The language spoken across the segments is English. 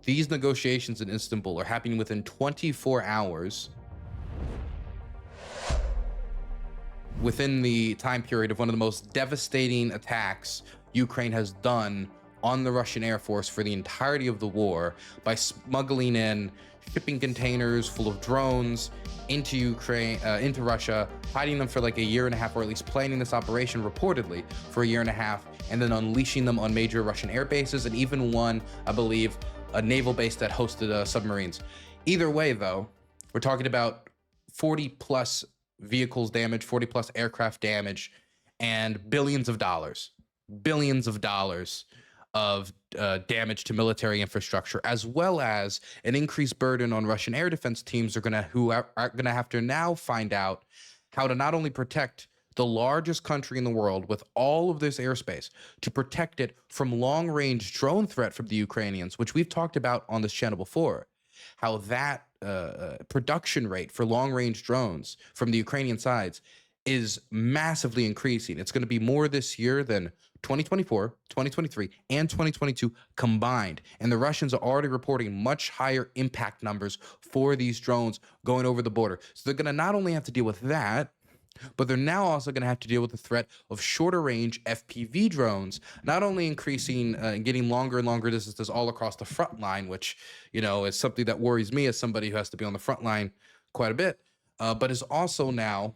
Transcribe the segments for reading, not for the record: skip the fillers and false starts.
these negotiations in Istanbul are happening within 24 hours within the time period of one of the most devastating attacks Ukraine has done on the Russian Air Force for the entirety of the war by smuggling in shipping containers full of drones into Ukraine, into Russia, hiding them for like a year and a half, or at least planning this operation reportedly for a year and a half, and then unleashing them on major Russian air bases, and even one, I believe, a naval base that hosted submarines. Either way, though, we're talking about 40 plus vehicles damage, 40 plus aircraft damage, and billions of dollars of damage to military infrastructure, as well as an increased burden on Russian air defense teams who are gonna have to now find out how to not only protect the largest country in the world with all of this airspace, to protect it from long-range drone threat from the Ukrainians, which we've talked about on this channel before, how that production rate for long-range drones from the Ukrainian sides is massively increasing. It's going to be more this year than 2024, 2023, and 2022 combined. And the Russians are already reporting much higher impact numbers for these drones going over the border. So they're going to not only have to deal with that, but they're now also going to have to deal with the threat of shorter range FPV drones, not only increasing and getting longer and longer distances all across the front line, which, you know, is something that worries me as somebody who has to be on the front line quite a bit, but is also now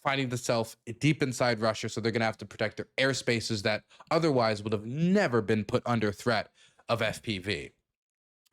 finding itself deep inside Russia. So they're going to have to protect their airspaces that otherwise would have never been put under threat of FPV.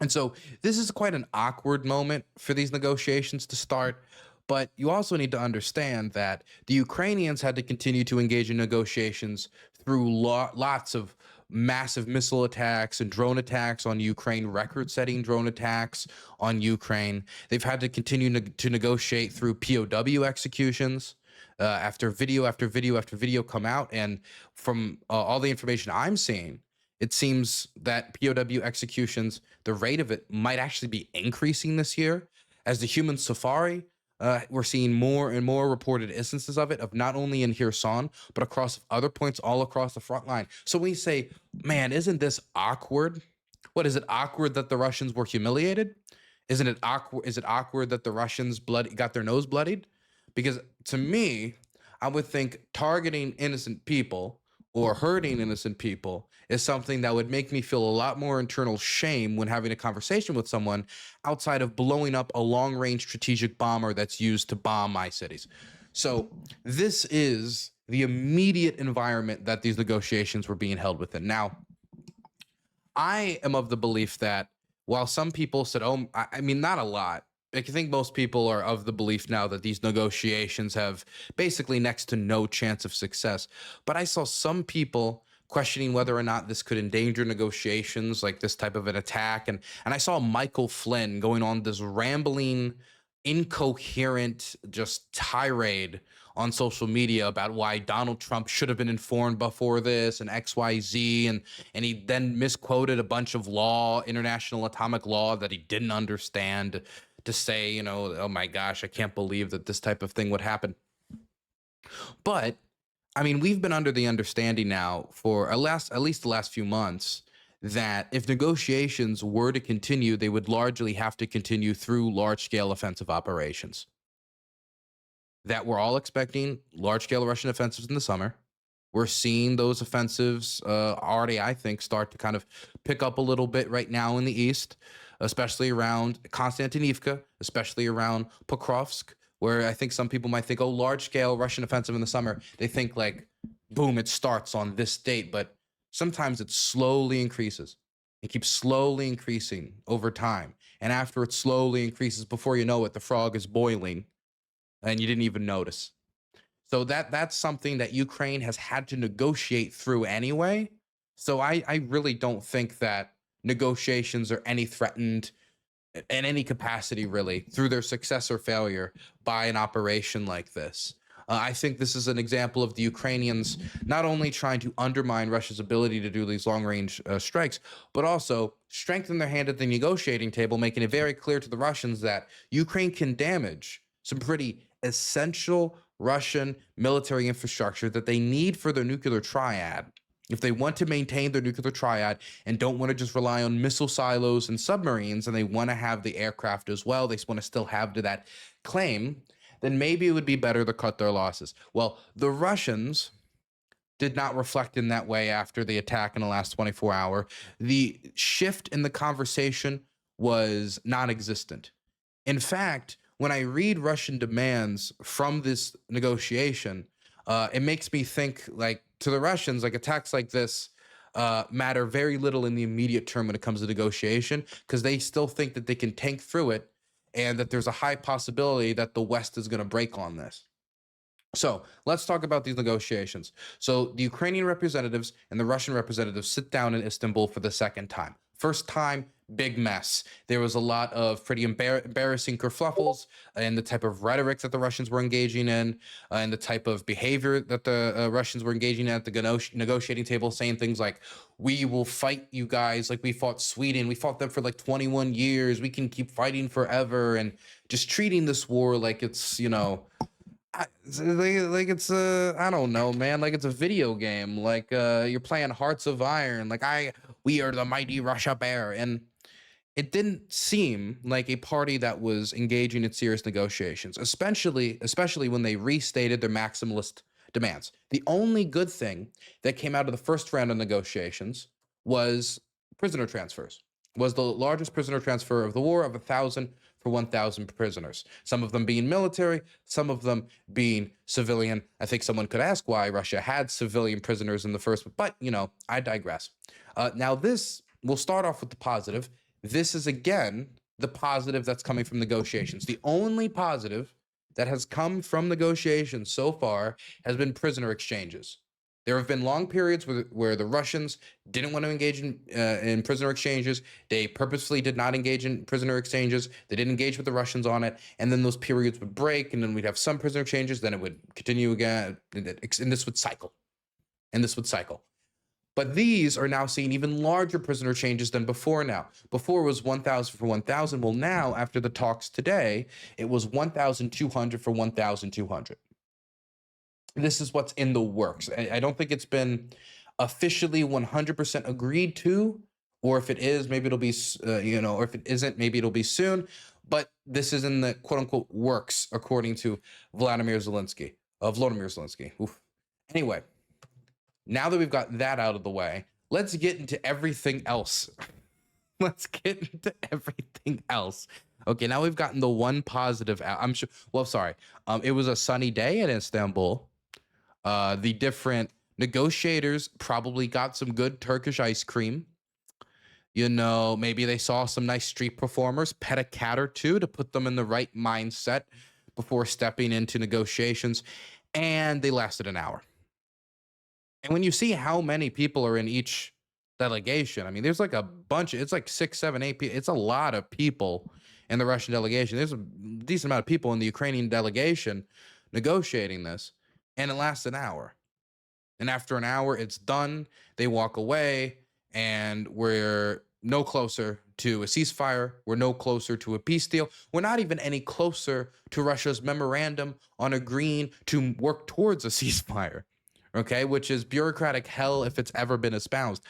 And so this is quite an awkward moment for these negotiations to start. But you also need to understand that the Ukrainians had to continue to engage in negotiations through lots of massive missile attacks and drone attacks on Ukraine, record-setting drone attacks on Ukraine. They've had to continue to negotiate through POW executions after video after video after video come out. And from all the information I'm seeing, it seems that POW executions, the rate of it might actually be increasing this year. As the human safari, we're seeing more and more reported instances of it, of not only in Kherson, but across other points all across the front line. So when you say, man, isn't this awkward? What, is it awkward that the Russians were humiliated? Isn't it awkward? Is it awkward that the Russians got their nose bloodied? Because to me, I would think targeting innocent people or hurting innocent people is something that would make me feel a lot more internal shame when having a conversation with someone, outside of blowing up a long-range strategic bomber that's used to bomb my cities. So this is the immediate environment that these negotiations were being held within. Now, I am of the belief that while some people said, oh, I mean, not a lot, I think most people are of the belief now that these negotiations have basically next to no chance of success. But I saw some people questioning whether or not this could endanger negotiations, like this type of an attack. And I saw Michael Flynn going on this rambling, incoherent, just tirade on social media about why Donald Trump should have been informed before this and XYZ. And he then misquoted a bunch of law, international atomic law, that he didn't understand, to say, you know, oh my gosh, I can't believe that this type of thing would happen. But I mean, we've been under the understanding now for at least the last few months that if negotiations were to continue, they would largely have to continue through large-scale offensive operations. That we're all expecting large-scale Russian offensives in the summer. We're seeing those offensives already, I think, start to kind of pick up a little bit right now in the east, especially around Konstantinivka, especially around Pokrovsk, where I think some people might think, oh, large-scale Russian offensive in the summer. They think like, boom, it starts on this date. But sometimes it slowly increases. It keeps slowly increasing over time. And after it slowly increases, before you know it, the frog is boiling and you didn't even notice. So that's something that Ukraine has had to negotiate through anyway. So I really don't think that negotiations are any threatened in any capacity, really, through their success or failure by an operation like this. I think this is an example of the Ukrainians not only trying to undermine Russia's ability to do these long-range strikes, but also strengthen their hand at the negotiating table, making it very clear to the Russians that Ukraine can damage some pretty essential Russian military infrastructure that they need for their nuclear triad. if they want to maintain their nuclear triad and don't want to just rely on missile silos and submarines, and they want to have the aircraft as well, they want to still have to that claim, then maybe it would be better to cut their losses. Well, the Russians did not reflect in that way after the attack in the last 24 hours. The shift in the conversation was non-existent. In fact, when I read Russian demands from this negotiation, it makes me think, like, to the Russians, like, attacks like this matter very little in the immediate term when it comes to negotiation, because they still think that they can tank through it and that there's a high possibility that the West is going to break on this. So let's talk about these negotiations. So the Ukrainian representatives and the Russian representatives sit down in Istanbul for the second time. First time, big mess. There was a lot of pretty embarrassing kerfluffles and the type of rhetoric that the Russians were engaging in, and the type of behavior that the Russians were engaging in at the negotiating table, saying things like, we will fight you guys like we fought Sweden. We fought them for like 21 years. We can keep fighting forever. And just treating this war like it's, you know, like it's I don't know, man, like it's a video game, like you're playing Hearts of Iron, like we are the mighty Russia Bear. And it didn't seem like a party that was engaging in serious negotiations, especially when they restated their maximalist demands. The only good thing that came out of the first round of negotiations was prisoner transfers, was the largest prisoner transfer of the war, of 1,000 for 1,000 prisoners, some of them being military, some of them being civilian. I think someone could ask why Russia had civilian prisoners in the first, but, you know, I digress. Now this, we'll start off with the positive. This is, again, the positive that's coming from negotiations. The only positive that has come from negotiations so far has been prisoner exchanges. There have been long periods where the Russians didn't want to engage in prisoner exchanges. They purposefully did not engage in prisoner exchanges. They didn't engage with the Russians on it. And then those periods would break, and then we'd have some prisoner exchanges. Then it would continue again, and this would cycle. And this would cycle. But these are now seeing even larger prisoner changes than before now. Before it was 1,000 for 1,000. Well, now, after the talks today, it was 1,200 for 1,200. This is what's in the works. I don't think it's been officially 100% agreed to, or if it is, maybe it'll be, or if it isn't, maybe it'll be soon. But this is in the quote unquote works, according to Vladimir Zelensky. Oof. Anyway, now that we've got that out of the way, let's get into everything else. Okay, now we've gotten the one positive out. I'm sure. Well, sorry. It was a sunny day in Istanbul. The different negotiators probably got some good Turkish ice cream. You know, maybe they saw some nice street performers, pet a cat or two to put them in the right mindset before stepping into negotiations. And they lasted an hour. And when you see how many people are in each delegation, I mean, there's like a bunch, it's like 6, 7, 8 people. It's a lot of people in the Russian delegation. There's a decent amount of people in the Ukrainian delegation negotiating this. And it lasts an hour. And after an hour, it's done. They walk away, and we're no closer to a ceasefire. We're no closer to a peace deal. We're not even any closer to Russia's memorandum on agreeing to work towards a ceasefire, okay, which is bureaucratic hell if it's ever been espoused.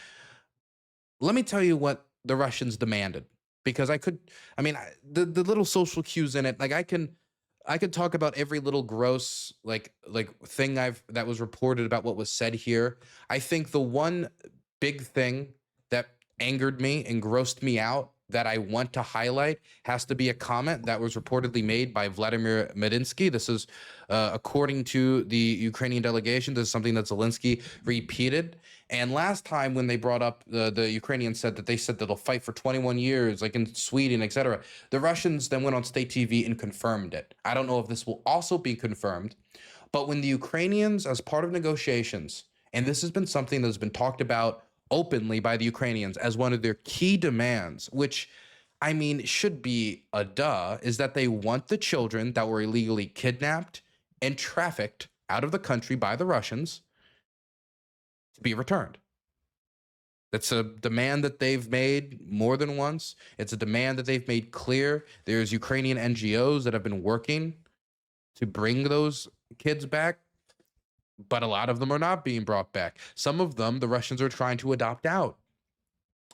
Let me tell you what the Russians demanded, because the little social cues in it, like I could talk about every little gross like thing that was reported about what was said here. I think the one big thing that angered me and grossed me out that I want to highlight has to be a comment that was reportedly made by Vladimir Medinsky. This is according to the Ukrainian delegation. This is something that Zelensky repeated. And last time when they brought up, the Ukrainians said that they'll fight for 21 years, like in Sweden, etc. The Russians then went on state TV and confirmed it. I don't know if this will also be confirmed, but when the Ukrainians, as part of negotiations, and this has been something that's been talked about openly by the Ukrainians as one of their key demands, which, I mean, should be a duh, is that they want the children that were illegally kidnapped and trafficked out of the country by the Russians to be returned. That's a demand that they've made more than once. It's a demand that they've made clear. There's Ukrainian NGOs that have been working to bring those kids back. but a lot of them are not being brought back. Some of them, the Russians are trying to adopt out.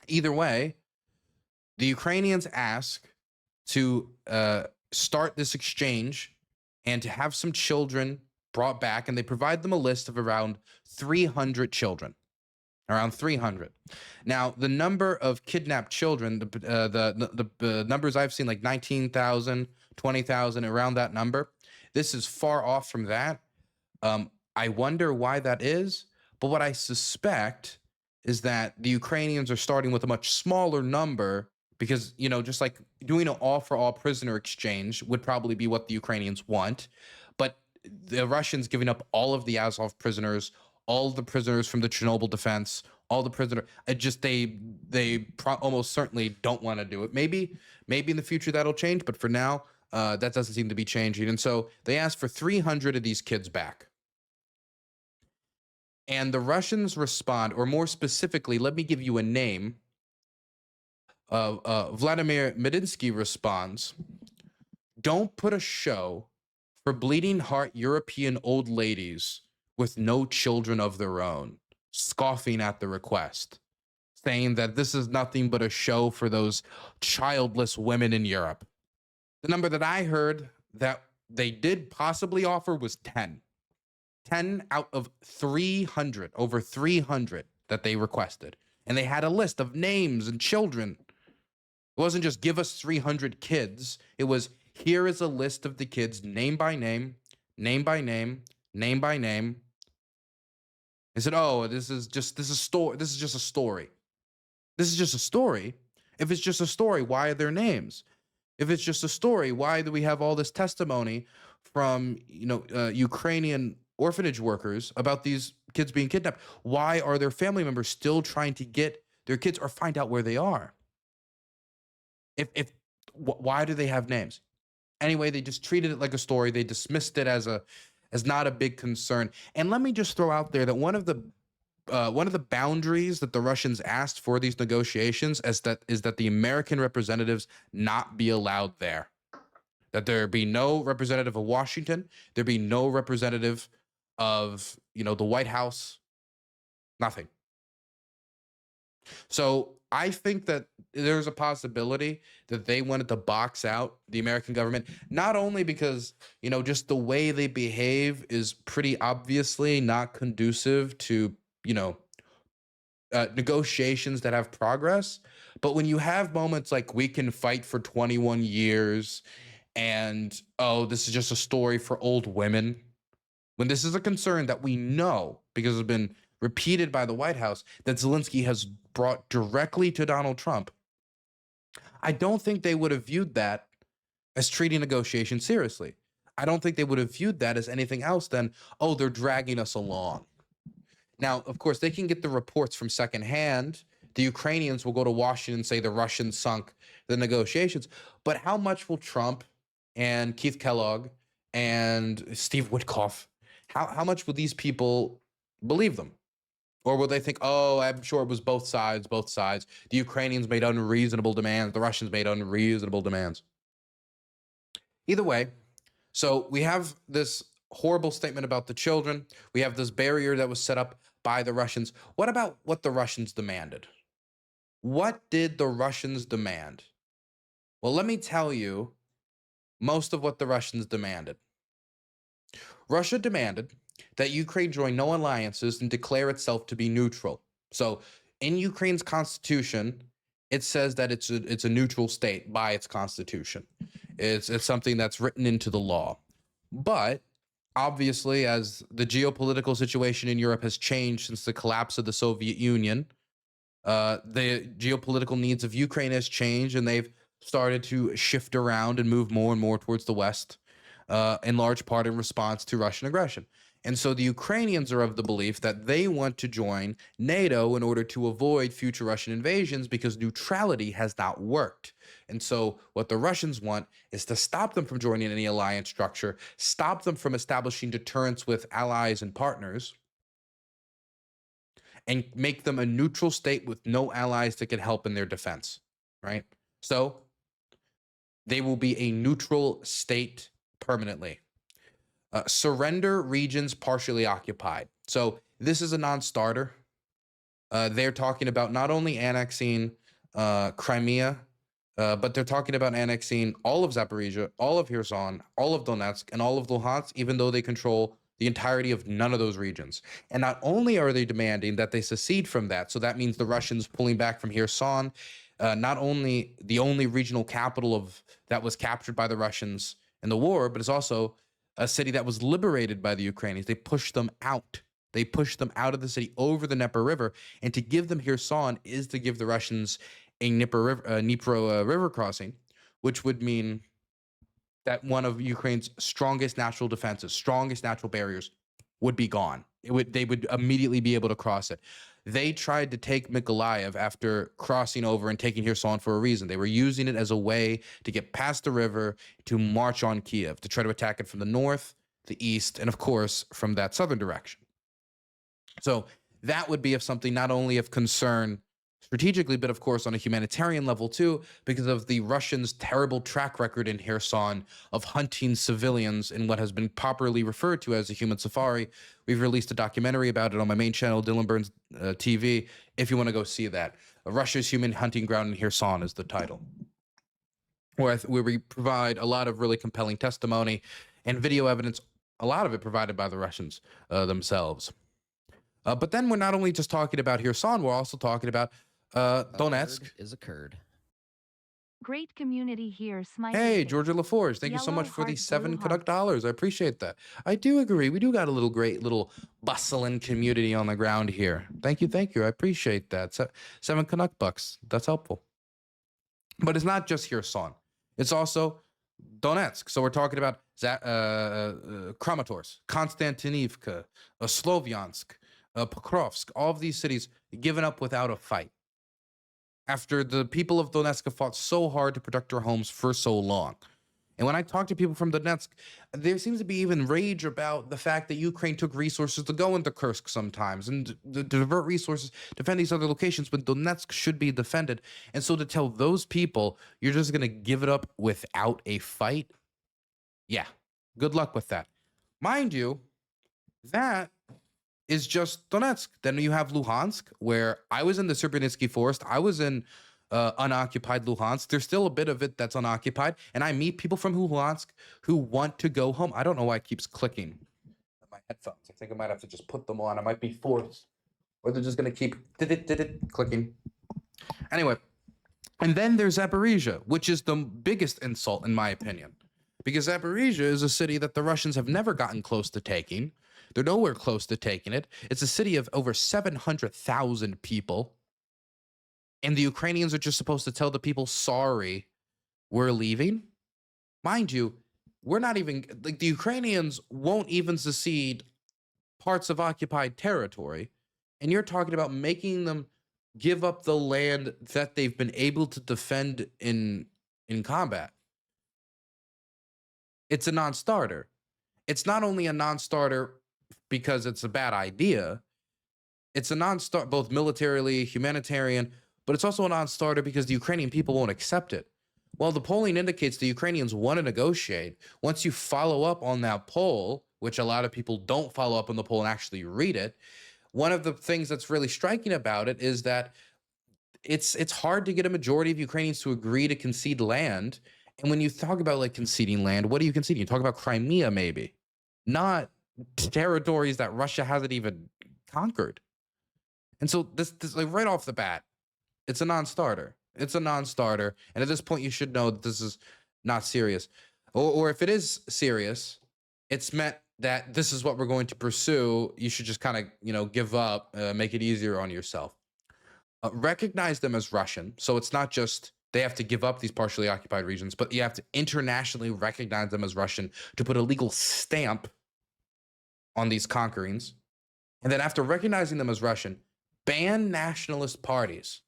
Either way, the Ukrainians ask to start this exchange and to have some children brought back, and they provide them a list of around 300 children. Around 300. Now, the number of kidnapped children, the numbers I've seen, like 19,000, 20,000, around that number. This is far off from that. I wonder why that is, but what I suspect is that the Ukrainians are starting with a much smaller number because, just like doing an all-for-all prisoner exchange would probably be what the Ukrainians want, but the Russians giving up all of the Azov prisoners, all the prisoners from the Chernobyl defense, all the prisoner, almost certainly don't want to do it. Maybe in the future that'll change, but for now, that doesn't seem to be changing. And so they asked for 300 of these kids back. And the Russians respond, or more specifically, let me give you a name. Vladimir Medinsky responds, "Don't put a show for bleeding heart European old ladies with no children of their own," scoffing at the request, saying that this is nothing but a show for those childless women in Europe. The number that I heard that they did possibly offer was 10. 10 out of 300, over 300 that they requested. And they had a list of names and children. It wasn't just give us 300 kids. It was, here is a list of the kids, name by name, name by name, name by name. They said, oh, this is just a story. This is just a story. This is just a story. If it's just a story, why are there names? If it's just a story, why do we have all this testimony from, Ukrainian orphanage workers about these kids being kidnapped? Why are their family members still trying to get their kids or find out where they are? Why do they have names? Anyway, they just treated it like a story. They dismissed it as not a big concern. And let me just throw out there that one of the boundaries that the Russians asked for these negotiations is that the American representatives not be allowed there. That there be no representative of Washington, there be no representative of, the White House, nothing. So I think that there's a possibility that they wanted to box out the American government, not only because, just the way they behave is pretty obviously not conducive to, negotiations that have progress, but when you have moments like we can fight for 21 years and, oh, this is just a story for old women, when this is a concern that we know, because it's been repeated by the White House, that Zelensky has brought directly to Donald Trump, I don't think they would have viewed that as treating negotiations seriously. I don't think they would have viewed that as anything else than, oh, they're dragging us along. Now, of course, they can get the reports from secondhand. The Ukrainians will go to Washington and say the Russians sunk the negotiations. But how much will Trump and Keith Kellogg and Steve Witkoff, how much will these people believe them? Or will they think, oh, I'm sure it was both sides. The Ukrainians made unreasonable demands. The Russians made unreasonable demands. Either way, so we have this horrible statement about the children. We have this barrier that was set up by the Russians. What about what the Russians demanded? What did the Russians demand? Well, let me tell you most of what the Russians demanded. Russia demanded that Ukraine join no alliances and declare itself to be neutral. So in Ukraine's constitution, it says that it's a neutral state by its constitution. It's something that's written into the law. But obviously, as the geopolitical situation in Europe has changed since the collapse of the Soviet Union, the geopolitical needs of Ukraine has changed, and they've started to shift around and move more and more towards the West, in large part in response to Russian aggression. And so the Ukrainians are of the belief that they want to join NATO in order to avoid future Russian invasions because neutrality has not worked. And so what the Russians want is to stop them from joining any alliance structure, stop them from establishing deterrence with allies and partners, and make them a neutral state with no allies that can help in their defense, right? So they will be a neutral state permanently. Surrender regions partially occupied. So this is a non-starter. They're talking about not only annexing Crimea, but they're talking about annexing all of Zaporizhia, all of Kherson, all of Donetsk, and all of Luhansk, even though they control the entirety of none of those regions. And not only are they demanding that they secede from that, so that means the Russians pulling back from Kherson, not only the only regional capital of that was captured by the Russians in the war, but it's also a city that was liberated by the Ukrainians. They pushed them out. They pushed them out of the city over the Dnieper River, and to give them Kherson is to give the Russians a Dnipro river crossing, which would mean that one of Ukraine's strongest natural defenses, strongest natural barriers, would be gone. They would immediately be able to cross it. They tried to take Mykolaiv after crossing over and taking Kherson for a reason. They were using it as a way to get past the river to march on Kiev, to try to attack it from the north, the east, and of course from that southern direction. So that would be of something not only of concern strategically, but of course on a humanitarian level too, because of the Russians' terrible track record in Kherson of hunting civilians in what has been properly referred to as a human safari. We've released a documentary about it on my main channel, Dylan Burns TV, if you want to go see that. Russia's Human Hunting Ground in Kherson is the title, where we provide a lot of really compelling testimony and video evidence, a lot of it provided by the Russians themselves. But then we're not only just talking about Kherson, we're also talking about Donetsk. Is occurred. Great community here, smiley Hey, face. Georgia LaForge, thank you so Yellow much for the heart, 7 blue Canuck heart. dollars. I appreciate that. I do agree. We do got a little great little bustling community on the ground here. Thank you, thank you. I appreciate that. 7 Canuck bucks. That's helpful. But it's not just Kherson. It's also Donetsk. So we're talking about Kramatorsk, Konstantinivka, Slovyansk, Pokrovsk, all of these cities given up without a fight, after the people of Donetsk have fought so hard to protect their homes for so long. And when I talk to people from Donetsk, there seems to be even rage about the fact that Ukraine took resources to go into Kursk sometimes and to divert resources, defend these other locations when Donetsk should be defended. And so to tell those people, you're just going to give it up without a fight? Yeah, good luck with that. Mind you, that is just Donetsk. Then you have Luhansk, where I was in the Srebrenicki forest. I was in unoccupied Luhansk. There's still a bit of it that's unoccupied. And I meet people from Luhansk who want to go home. I don't know why it keeps clicking on my headphones. I think I might have to just put them on. I might be forced. Or they're just going to keep clicking. Anyway, and then there's Zaporizhia, which is the biggest insult in my opinion. Because Zaporizhia is a city that the Russians have never gotten close to taking. They're nowhere close to taking it. It's a city of over 700,000 people. And the Ukrainians are just supposed to tell the people, sorry, we're leaving. Mind you, we're not even, like, the Ukrainians won't even secede parts of occupied territory. And you're talking about making them give up the land that they've been able to defend in combat. It's a non-starter. It's not only a non-starter because it's a bad idea. It's a non-starter, both militarily, humanitarian, but it's also a non-starter because the Ukrainian people won't accept it. While the polling indicates the Ukrainians want to negotiate, once you follow up on that poll, which a lot of people don't follow up on the poll and actually read it, one of the things that's really striking about it is that it's hard to get a majority of Ukrainians to agree to concede land. And when you talk about like conceding land, what are you conceding? You talk about Crimea, maybe, not territories that Russia hasn't even conquered. And so this like right off the bat, it's a non-starter. It's a non-starter. And at this point, you should know that this is not serious. Or if it is serious, it's meant that this is what we're going to pursue. You should just kind of, give up, make it easier on yourself. Recognize them as Russian. So it's not just they have to give up these partially occupied regions, but you have to internationally recognize them as Russian to put a legal stamp on these conquerings. And then after recognizing them as Russian, ban nationalist parties.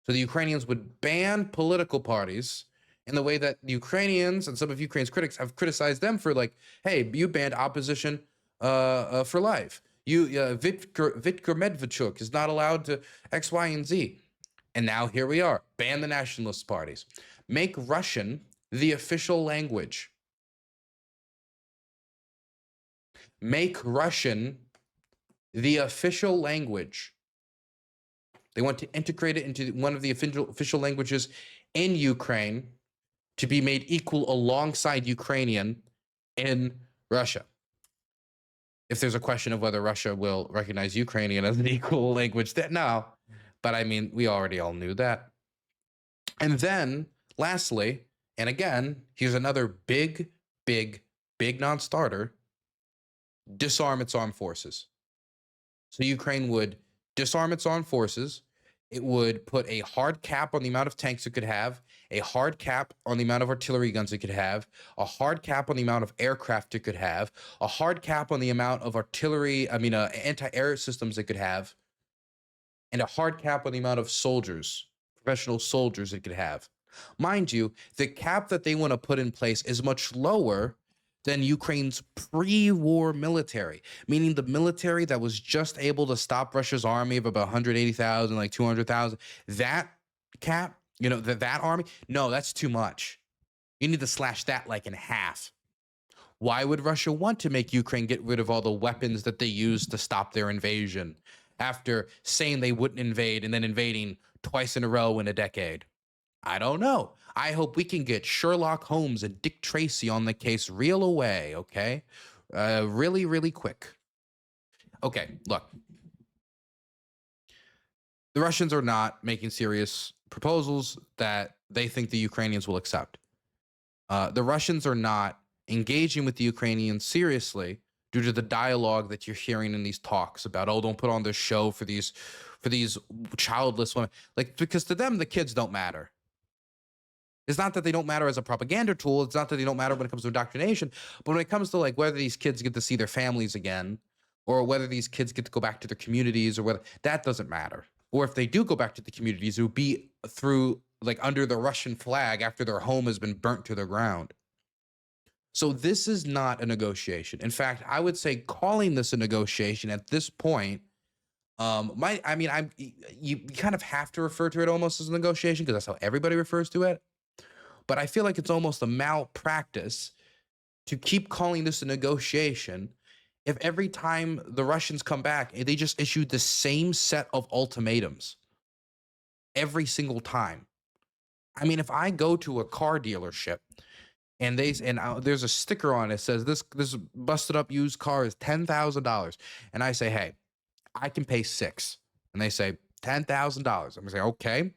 So the Ukrainians would ban political parties in the way that the Ukrainians and some of Ukraine's critics have criticized them for, like, hey, you banned opposition for life. Viktor Medvedchuk is not allowed to X, Y, and Z. And now here we are. Ban the nationalist parties. Make Russian the official language. make Russian the official language. They want to integrate it into one of the official languages in Ukraine to be made equal alongside Ukrainian in Russia. If there's a question of whether Russia will recognize Ukrainian as an equal language, that no. But I mean, we already all knew that. And then, lastly, and again, here's another big non-starter: disarm its armed forces. So Ukraine would disarm its armed forces. It would put a hard cap on the amount of tanks it could have, a hard cap on the amount of artillery guns it could have, a hard cap on the amount of aircraft it could have, a hard cap on the amount of anti-air systems it could have, and a hard cap on the amount of soldiers, professional soldiers it could have. Mind you, the cap that they want to put in place is much lower than Ukraine's pre-war military, meaning the military that was just able to stop Russia's army of about 180,000, like 200,000. That cap, that army, no, that's too much. You need to slash that like in half. Why would Russia want to make Ukraine get rid of all the weapons that they used to stop their invasion after saying they wouldn't invade and then invading twice in a row in a decade? I don't know. I hope we can get Sherlock Holmes and Dick Tracy on the case real away, okay? Really quick. Okay, look. The Russians are not making serious proposals that they think the Ukrainians will accept. The Russians are not engaging with the Ukrainians seriously due to the dialogue that you're hearing in these talks about, oh, don't put on this show for these childless women. Like, because to them, the kids don't matter. It's not that they don't matter as a propaganda tool. It's not that they don't matter when it comes to indoctrination. But when it comes to like whether these kids get to see their families again, or whether these kids get to go back to their communities, or whether that doesn't matter. Or if they do go back to the communities, it would be through like under the Russian flag after their home has been burnt to the ground. So this is not a negotiation. In fact, I would say calling this a negotiation at this point, you kind of have to refer to it almost as a negotiation because that's how everybody refers to it. But I feel like it's almost a malpractice to keep calling this a negotiation if every time the Russians come back, they just issued the same set of ultimatums every single time. I mean, if I go to a car dealership and there's a sticker on it that says this busted up used car is $10,000, and I say, hey, I can pay $6,000, and they say $10,000. I'm gonna say, okay,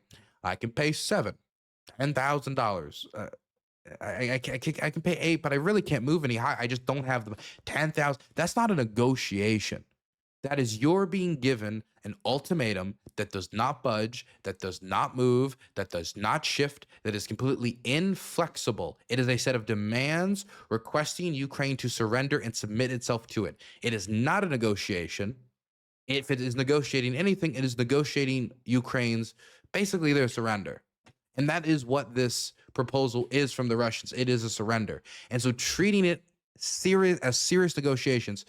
I can pay $7,000. $10,000. I can pay $8,000, but I really can't move any higher. I just don't have the $10,000. That's not a negotiation. That is you're being given an ultimatum that does not budge, that does not move, that does not shift, that is completely inflexible. It is a set of demands requesting Ukraine to surrender and submit itself to it. It is not a negotiation. If it is negotiating anything, it is negotiating Ukraine's, basically their surrender. And that is what this proposal is from the Russians. It is a surrender. And so treating it as serious negotiations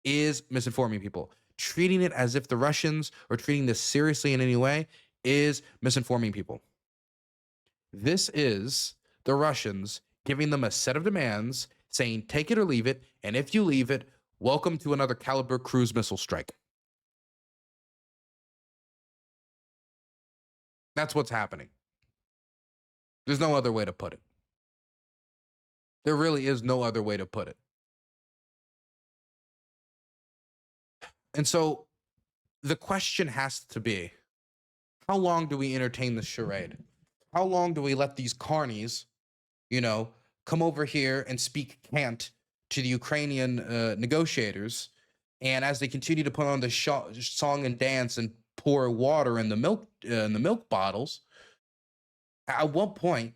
is misinforming people. Treating it as if the Russians are treating this seriously in any way is misinforming people. This is the Russians giving them a set of demands, saying, take it or leave it. And if you leave it, welcome to another caliber cruise missile strike. That's what's happening. There's no other way to put it. There really is no other way to put it. And so the question has to be, how long do we entertain this charade? How long do we let these carnies, come over here and speak cant to the Ukrainian negotiators? And as they continue to put on the song and dance and pour water in the milk bottles, at what point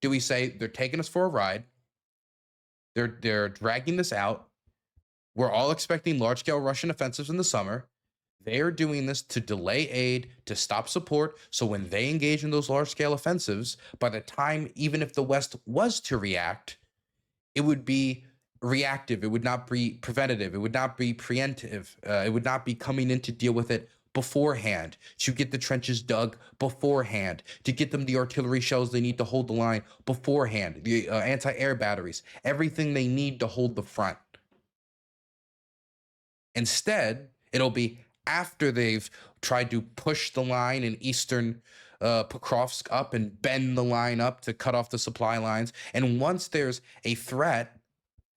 do we say they're taking us for a ride? They're dragging this out. We're all expecting large-scale Russian offensives in the summer. They are doing this to delay aid, to stop support. So when they engage in those large-scale offensives, by the time, even if the West was to react, it would be reactive. It would not be preventative. It would not be preemptive. It would not be coming in to deal with it beforehand, to get the trenches dug beforehand, to get them the artillery shells they need to hold the line beforehand, the anti-air batteries, everything they need to hold the front. Instead, it'll be after they've tried to push the line in eastern Pokrovsk up and bend the line up to cut off the supply lines. And once there's a threat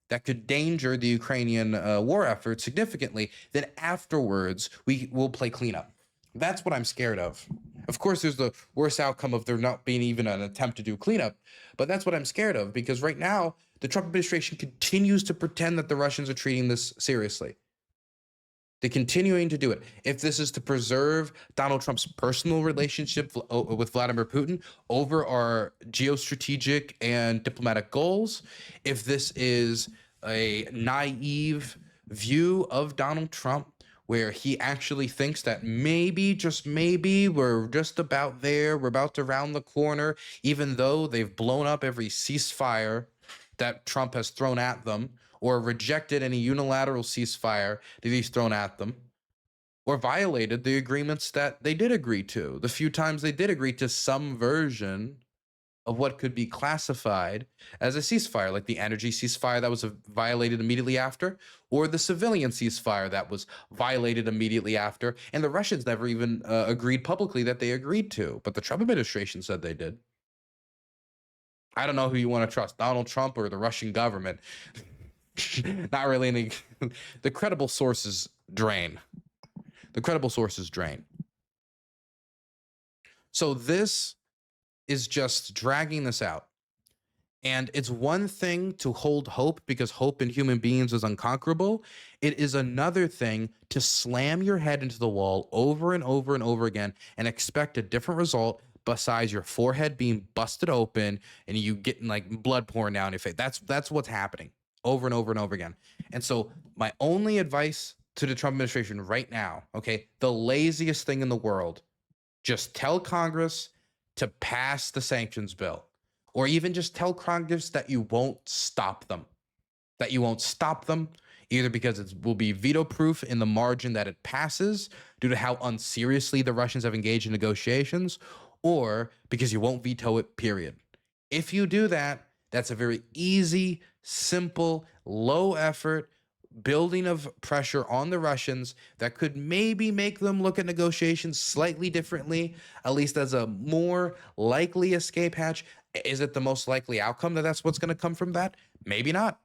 that could danger the Ukrainian war effort significantly, then afterwards we will play cleanup. That's what I'm scared of. Of course, there's the worst outcome of there not being even an attempt to do cleanup, but that's what I'm scared of, because right now the Trump administration continues to pretend that the Russians are treating this seriously. They're continuing to do it. If this is to preserve Donald Trump's personal relationship with Vladimir Putin over our geostrategic and diplomatic goals, if this is a naive view of Donald Trump where he actually thinks that maybe, just maybe, we're just about there, we're about to round the corner, even though they've blown up every ceasefire that Trump has thrown at them, or rejected any unilateral ceasefire that he's thrown at them, or violated the agreements that they did agree to, the few times they did agree to some version of what could be classified as a ceasefire, like the energy ceasefire that was violated immediately after, or the civilian ceasefire that was violated immediately after. And the Russians never even agreed publicly that they agreed to, but the Trump administration said they did. I don't know who you want to trust, Donald Trump or the Russian government. Not really any. The credible sources drain. The credible sources drain. So this is just dragging this out. And it's one thing to hold hope, because hope in human beings is unconquerable. It is another thing to slam your head into the wall over and over and over again and expect a different result besides your forehead being busted open and you getting like blood pouring down your face. That's what's happening over and over and over again. And so my only advice to the Trump administration right now, okay, the laziest thing in the world, just tell Congress to pass the sanctions bill, or even just tell Congress that you won't stop them, either because it will be veto proof in the margin that it passes due to how unseriously the Russians have engaged in negotiations, or because you won't veto it, period. If you do that, that's a very easy, simple, low effort building of pressure on the Russians that could maybe make them look at negotiations slightly differently, at least as a more likely escape hatch. Is it the most likely outcome that that's what's going to come from that? Maybe not.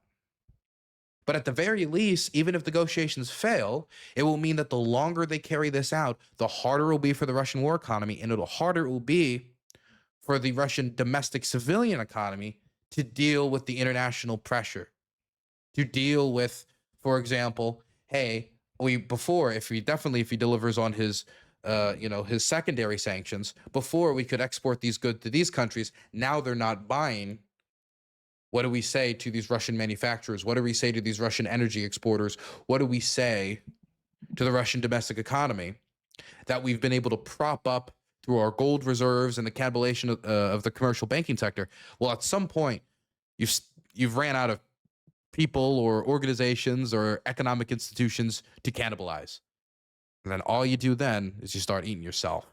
But at the very least, even if negotiations fail, it will mean that the longer they carry this out, the harder it will be for the Russian war economy, and the harder it will be for the Russian domestic civilian economy to deal with the international pressure, to deal with, for example, hey, if he delivers on his his secondary sanctions, before we could export these goods to these countries, now they're not buying. What do we say to these Russian manufacturers? What do we say to these Russian energy exporters? What do we say to the Russian domestic economy that we've been able to prop up through our gold reserves and the cannibalization of the commercial banking sector? Well, at some point, you've ran out of people or organizations or economic institutions to cannibalize. And then all you do then is you start eating yourself.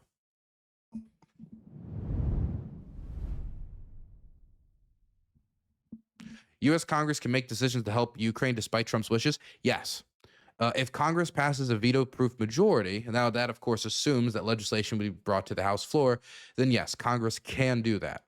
U.S. Congress can make decisions to help Ukraine despite Trump's wishes? Yes. If Congress passes a veto-proof majority, and now that, of course, assumes that legislation will be brought to the House floor, then yes, Congress can do that.